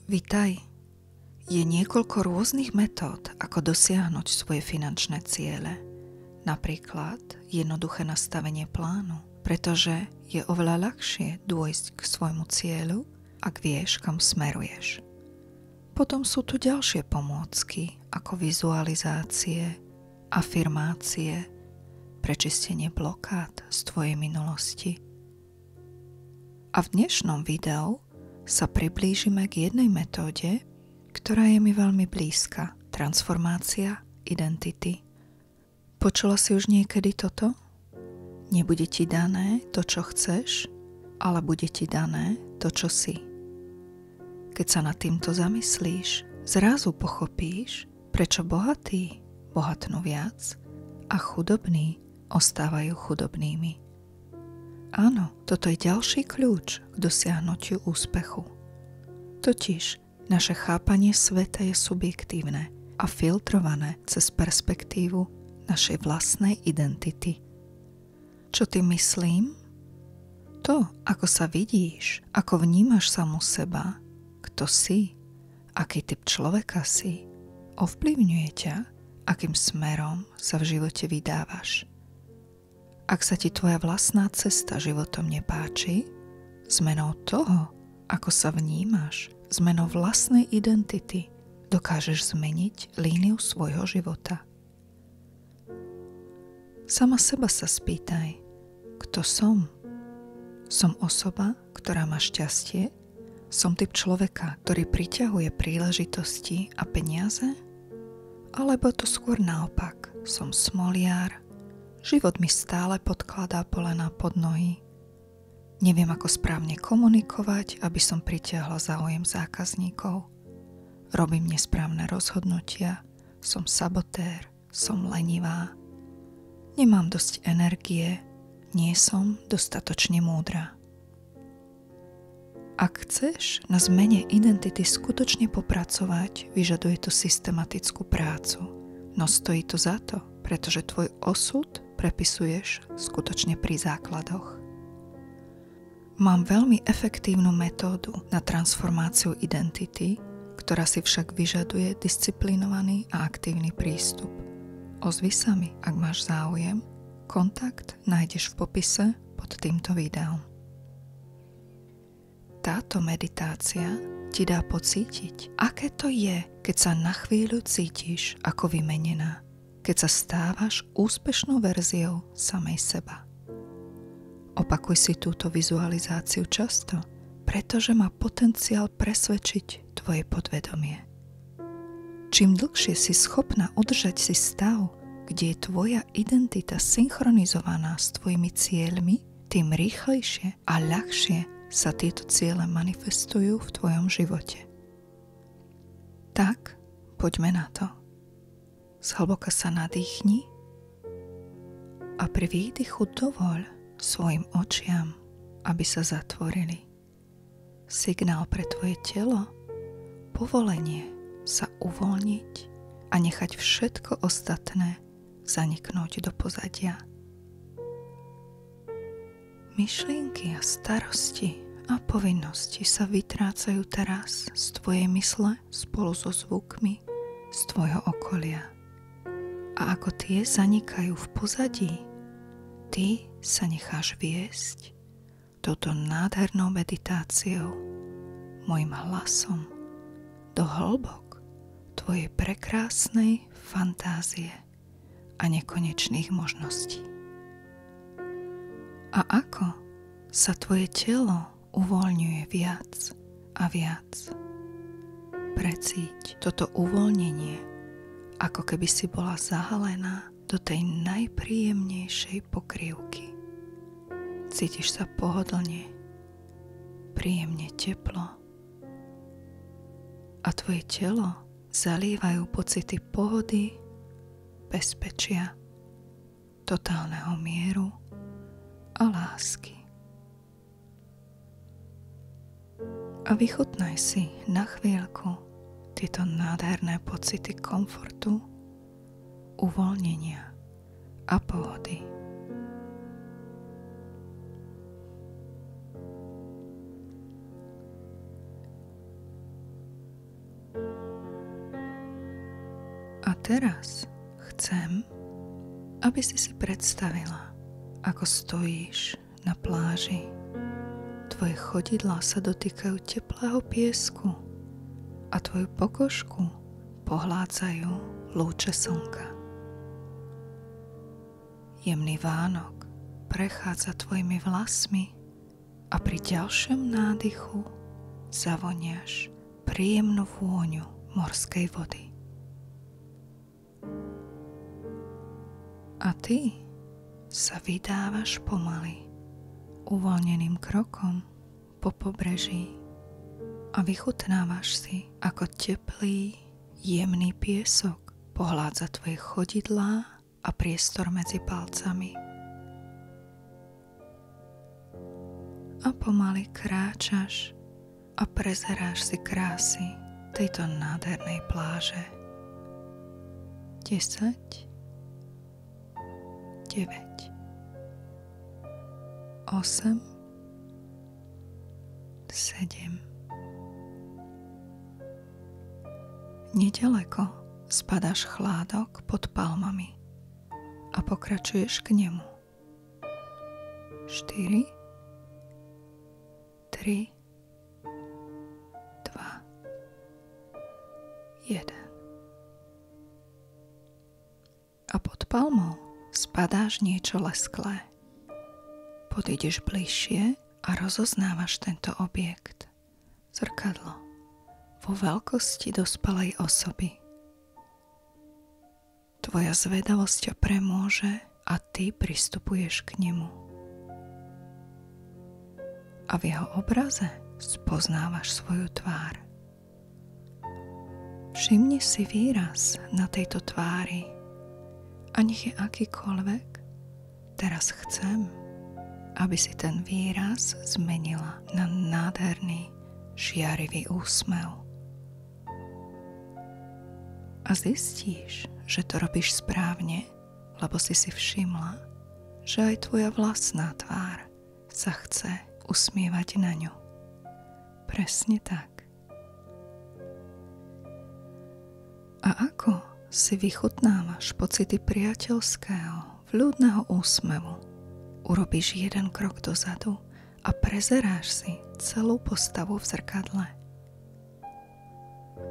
Vitaj. Je niekoľko rôznych metód, ako dosiahnuť svoje finančné ciele. Napríklad jednoduché nastavenie plánu, pretože je oveľa ľahšie dôjsť k svojmu cieľu, ak vieš, kam smeruješ. Potom sú tu ďalšie pomôcky, ako vizualizácie, afirmácie, prečistenie blokád z tvojej minulosti. A v dnešnom videu sa priblížime k jednej metóde, ktorá je mi veľmi blízka. Transformácia identity. Počula si už niekedy toto? Nebude ti dané to, čo chceš, ale bude ti dané to, čo si. Keď sa nad týmto zamyslíš, zrazu pochopíš, prečo bohatí bohatnú viac a chudobní ostávajú chudobnými. Áno, toto je ďalší kľúč k dosiahnutiu úspechu. Totiž naše chápanie sveta je subjektívne a filtrované cez perspektívu našej vlastnej identity. Čo tým myslím? To, ako sa vidíš, ako vnímaš samu seba, kto si, aký typ človeka si, ovplyvňuje ťa, akým smerom sa v živote vydávaš. Ak sa ti tvoja vlastná cesta životom nepáči, zmenou toho, ako sa vnímaš, zmenou vlastnej identity, dokážeš zmeniť líniu svojho života. Sama seba sa spýtaj, kto som? Som osoba, ktorá má šťastie? Som typ človeka, ktorý priťahuje príležitosti a peniaze? Alebo to skôr naopak, som smoliar, život mi stále podkladá polená pod nohy. Neviem, ako správne komunikovať, aby som pritiahla záujem zákazníkov. Robím nesprávne rozhodnutia, som sabotér, som lenivá. Nemám dosť energie, nie som dostatočne múdra. Ak chceš na zmene identity skutočne popracovať, vyžaduje to systematickú prácu. No stojí to za to, pretože tvoj osud prepisuješ skutočne pri základoch. Mám veľmi efektívnu metódu na transformáciu identity, ktorá si však vyžaduje disciplinovaný a aktívny prístup. Ozvi sa mi, ak máš záujem. Kontakt nájdeš v popise pod týmto videom. Táto meditácia ti dá pocítiť, aké to je, keď sa na chvíľu cítiš ako vymenená, keď sa stávaš úspešnou verziou samej seba. Opakuj si túto vizualizáciu často, pretože má potenciál presvedčiť tvoje podvedomie. Čím dlhšie si schopná udržať si stav, kde je tvoja identita synchronizovaná s tvojimi cieľmi, tým rýchlejšie a ľahšie sa tieto ciele manifestujú v tvojom živote. Tak, poďme na to. Zhlboka sa nadýchni a pri výdychu dovoľ svojim očiam, aby sa zatvorili. Signál pre tvoje telo, povolenie sa uvoľniť a nechať všetko ostatné zaniknúť do pozadia. Myšlienky a starosti a povinnosti sa vytrácajú teraz z tvojej mysle spolu so zvukmi z tvojho okolia. A ako tie zanikajú v pozadí, ty sa necháš viesť touto nádhernou meditáciou, mojim hlasom, do hĺbok tvojej prekrásnej fantázie a nekonečných možností. A ako sa tvoje telo uvoľňuje viac a viac. Precíť toto uvoľnenie, ako keby si bola zahalená do tej najpríjemnejšej pokrývky. Cítiš sa pohodlne, príjemne teplo a tvoje telo zalievajú pocity pohody, bezpečia, totálneho mieru a lásky. A vychutnaj si na chvíľku tieto nádherné pocity komfortu, uvoľnenia a pohody. teraz chcem, aby si predstavila, ako stojíš na pláži. Tvoje chodidlá sa dotýkajú teplého piesku a tvoju pokožku pohládzajú lúče slnka. Jemný vánok prechádza tvojimi vlasmi a pri ďalšom nádychu zavoniaš príjemnú vôňu morskej vody. A ty sa vydávaš pomaly, uvoľneným krokom po pobreží a vychutnávaš si, ako teplý, jemný piesok pohládza tvoje chodidlá a priestor medzi palcami. A pomaly kráčaš a prezeráš si krásy tejto nádhernej pláže. 10, 9, 8, 7. Nedaleko spadáš chládok pod palmami a pokračuješ k nemu. 4, 3, 2, 1. A pod palmou spadáš niečo lesklé. Podídeš bližšie a rozoznávaš tento objekt. Zrkadlo vo veľkosti dospelej osoby. Tvoja zvedavosť ťa premôže a ty pristupuješ k nemu. A v jeho obraze spoznávaš svoju tvár. Všimni si výraz na tejto tvári a nech je akýkoľvek, teraz chcem, aby si ten výraz zmenila na nádherný, žiarivý úsmev. A zistíš, že to robíš správne, lebo si všimla, že aj tvoja vlastná tvár sa chce usmievať na ňu. Presne tak. A ako si vychutnávaš pocity priateľského, vľúdneho úsmevu, urobíš jeden krok dozadu a prezeráš si celú postavu v zrkadle.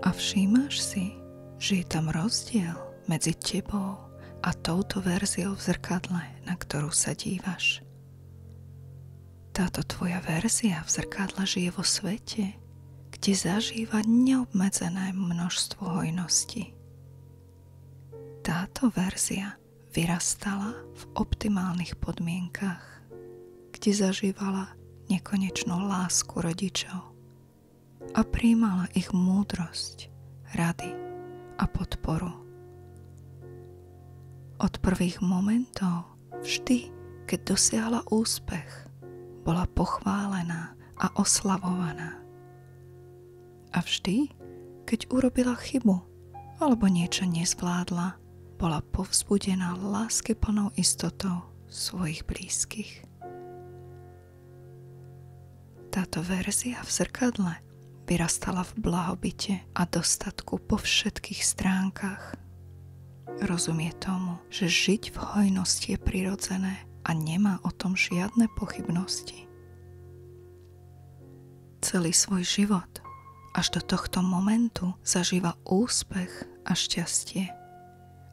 A všímaš si, že je tam rozdiel medzi tebou a touto verziou v zrkadle, na ktorú sa dívaš. Táto tvoja verzia v zrkadle žije vo svete, kde zažíva neobmedzené množstvo hojnosti. Táto verzia vyrastala v optimálnych podmienkach, kde zažívala nekonečnú lásku rodičov a prijímala ich múdrosť, rady a podporu. Od prvých momentov, vždy, keď dosiahla úspech, bola pochválená a oslavovaná. A vždy, keď urobila chybu alebo niečo nezvládla, bola povzbudená láskyplnou istotou svojich blízkych. Táto verzia v zrkadle vyrastala v blahobite a dostatku po všetkých stránkach. Rozumie tomu, že žiť v hojnosti je prirodzené a nemá o tom žiadne pochybnosti. Celý svoj život až do tohto momentu zažíva úspech a šťastie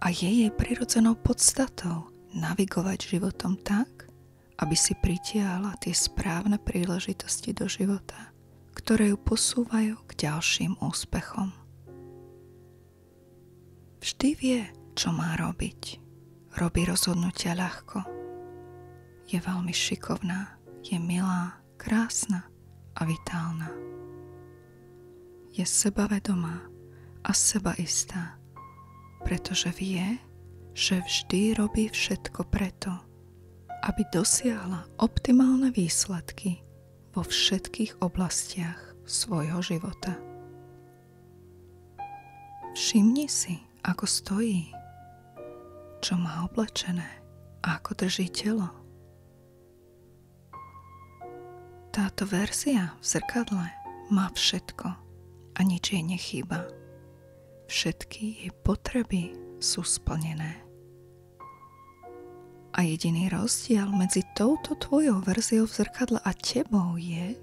a je jej prirodzenou podstatou navigovať životom tak, aby si pritiahla tie správne príležitosti do života, ktoré ju posúvajú k ďalším úspechom. Vždy vie, čo má robiť. Robí rozhodnutia ľahko. Je veľmi šikovná, je milá, krásna a vitálna. Je sebavedomá a sebaistá, pretože vie, že vždy robí všetko preto, aby dosiahla optimálne výsledky vo všetkých oblastiach svojho života. Všimni si, ako stojí, čo má oblečené a ako drží telo. Táto verzia v zrkadle má všetko a nič jej nechýba. Všetky jej potreby sú splnené. A jediný rozdiel medzi touto tvojou verziou v zrkadle a tebou je,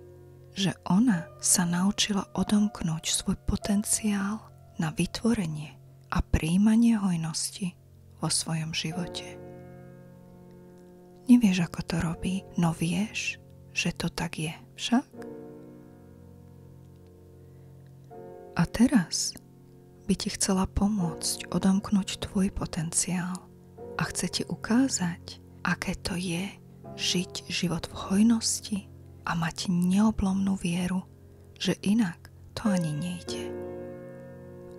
že ona sa naučila odomknúť svoj potenciál na vytvorenie a prijímanie hojnosti vo svojom živote. Nevieš, ako to robí, no vieš, že to tak je však. A teraz by ti chcela pomôcť odomknúť tvoj potenciál a chce ti ukázať, aké to je žiť život v hojnosti a mať neoblomnú vieru, že inak to ani nejde.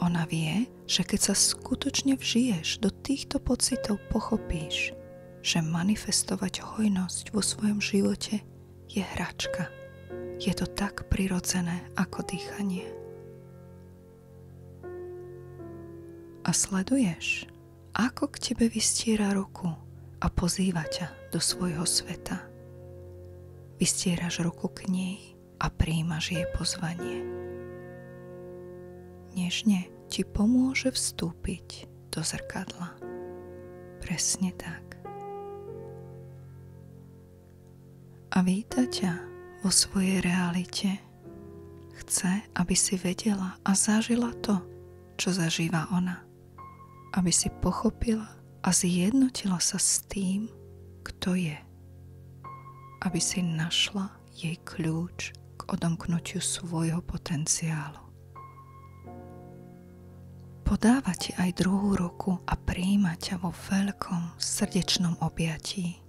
Ona vie, že keď sa skutočne vžiješ do týchto pocitov, pochopíš, že manifestovať hojnosť vo svojom živote je hračka. Je to tak prirodzené ako dýchanie. A sleduješ, ako k tebe vystiera ruku a pozýva ťa do svojho sveta. Vystieraš ruku k nej a prijímaš jej pozvanie. Nežne ti pomôže vstúpiť do zrkadla. Presne tak. A víta ťa vo svojej realite. Chce, aby si vedela a zažila to, čo zažíva ona. Aby si pochopila a zjednotila sa s tým, kto je. Aby si našla jej kľúč k odomknutiu svojho potenciálu. Podáva ti aj druhú ruku a prijíma ťa vo veľkom srdečnom objatí.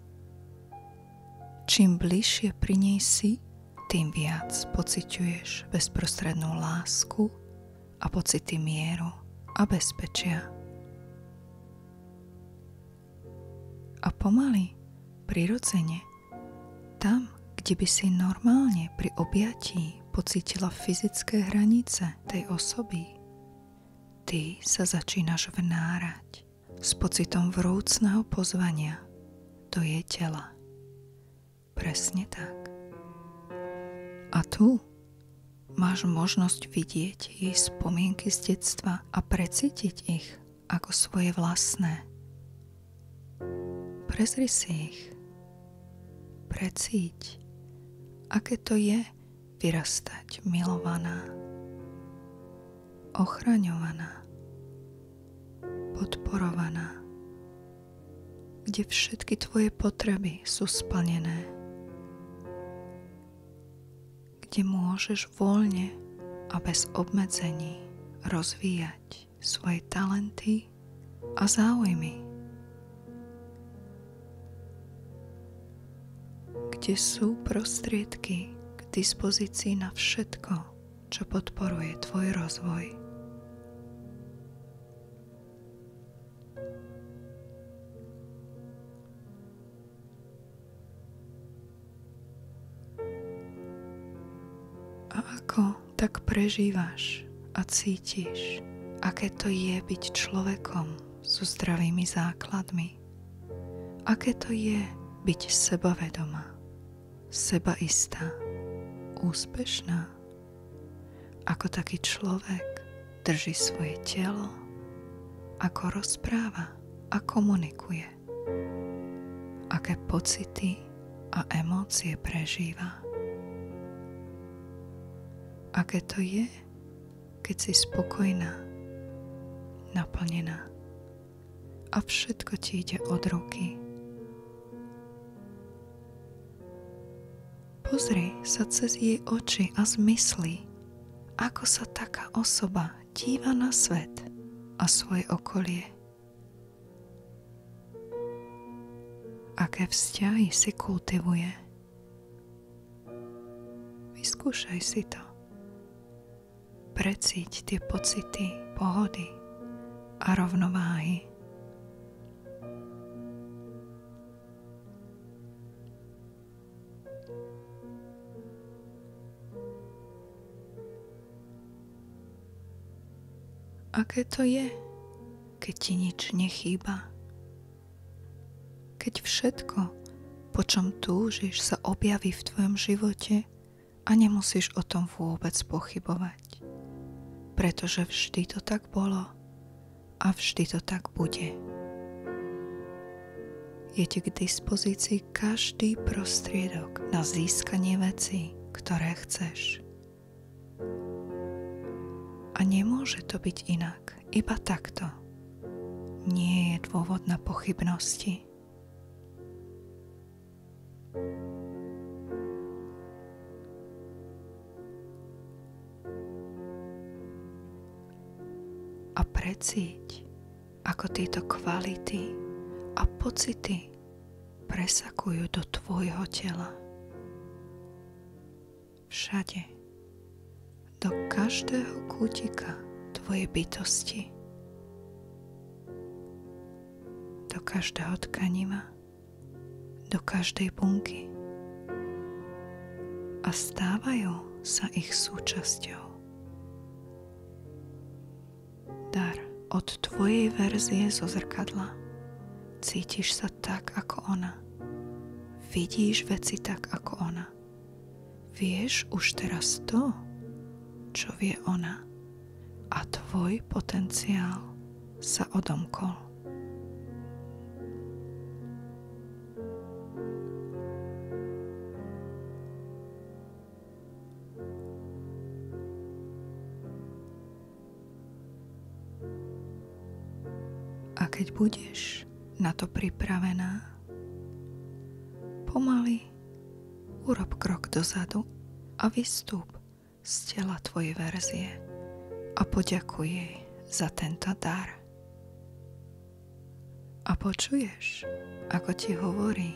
Čím bližšie pri nej si, tým viac pociťuješ bezprostrednú lásku a pocity mieru a bezpečia. A pomaly, prirodzene, tam, kde by si normálne pri objatí pocítila fyzické hranice tej osoby, ty sa začínaš vnárať s pocitom vrúcneho pozvania do jej tela. Presne tak. A tu máš možnosť vidieť jej spomienky z detstva a precítiť ich ako svoje vlastné. Prezri si ich. Precíť, aké to je vyrastať milovaná, ochraňovaná, podporovaná, kde všetky tvoje potreby sú splnené, kde môžeš voľne a bez obmedzení rozvíjať svoje talenty a záujmy, kde sú prostriedky k dispozícii na všetko, čo podporuje tvoj rozvoj. A ako tak prežívaš a cítiš, aké to je byť človekom so zdravými základmi? Aké to je byť sebavedomá, sebaistá, úspešná? Ako taký človek drží svoje telo, ako rozpráva a komunikuje, aké pocity a emócie prežíva. Aké to je, keď si spokojná, naplnená a všetko ti ide od ruky. Pozri sa cez jej oči a zmysli, ako sa taká osoba díva na svet a svoje okolie. Aké vzťahy si kultivuje. Vyskúšaj si to. Precíť tie pocity pohody a rovnováhy. Aké to je, keď ti nič nechýba? Keď všetko, po čom túžiš, sa objaví v tvojom živote a nemusíš o tom vôbec pochybovať. Pretože vždy to tak bolo a a vždy to tak bude. Je ti k dispozícii každý prostriedok na získanie vecí, ktoré chceš. A nemôže to byť inak, iba takto. Nie je dôvod na pochybnosti. A precíť, ako tieto kvality a pocity presakujú do tvojho tela. Všade, do každého kútika tvojej bytosti, do každého tkaniva, do každej bunky a stávajú sa ich súčasťou. Dar od tvojej verzie zo zrkadla. Cítiš sa tak ako ona. Vidíš veci tak ako ona. Vieš už teraz to, čo vie ona. A tvoj potenciál sa odomkol. A keď budeš na to pripravená, pomaly urob krok dozadu a vystúp z tela tvojej verzie a poďakuj jej za tento dar. A počuješ, ako ti hovorí,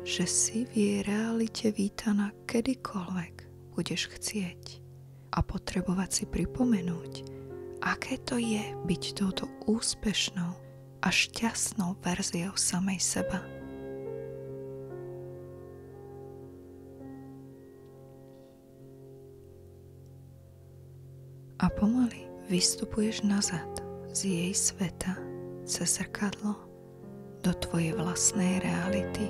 že si v jej realite vítaná kedykoľvek budeš chcieť a potrebovať si pripomenúť, aké to je byť touto úspešnou a šťastnou verziou samej seba. A pomaly vystupuješ nazad z jej sveta cez zrkadlo do tvojej vlastnej reality.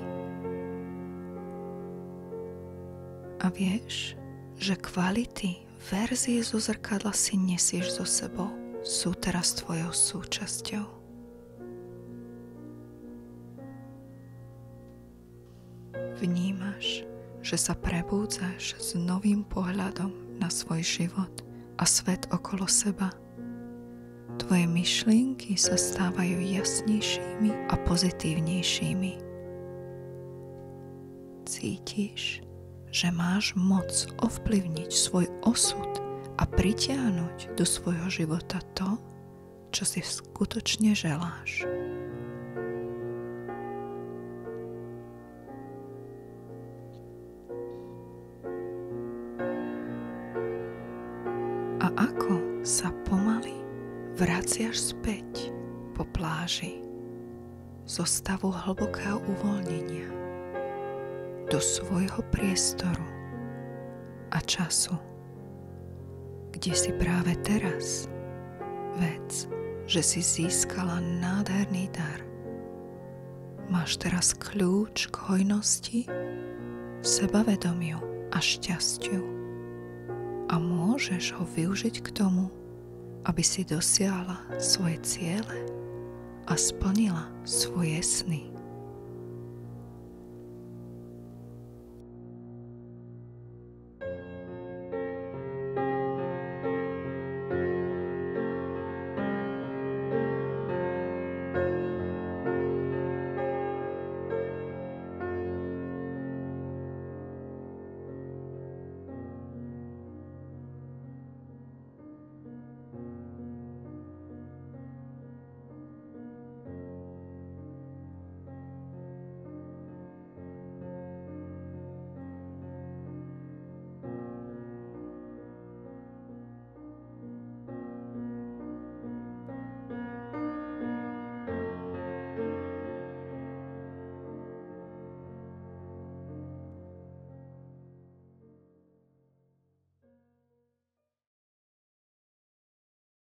A vieš, že kvality verzie zo zrkadla si nesieš so sebou, sú teraz tvojou súčasťou. Vnímaš, že sa prebúdzaš s novým pohľadom na svoj život a svet okolo seba. Tvoje myšlienky sa stávajú jasnejšími a pozitívnejšími. Cítiš, že máš moc ovplyvniť svoj osud a pritiahnuť do svojho života to, čo si skutočne želáš. A ako sa pomaly vraciaš späť po pláži zo stavu hlbokého uvoľnenia do svojho priestoru a času, kde si práve teraz vec, že si získala nádherný dar. Máš teraz kľúč k hojnosti, sebavedomiu a šťastiu. A môžeš ho využiť k tomu, aby si dosiahla svoje ciele a splnila svoje sny.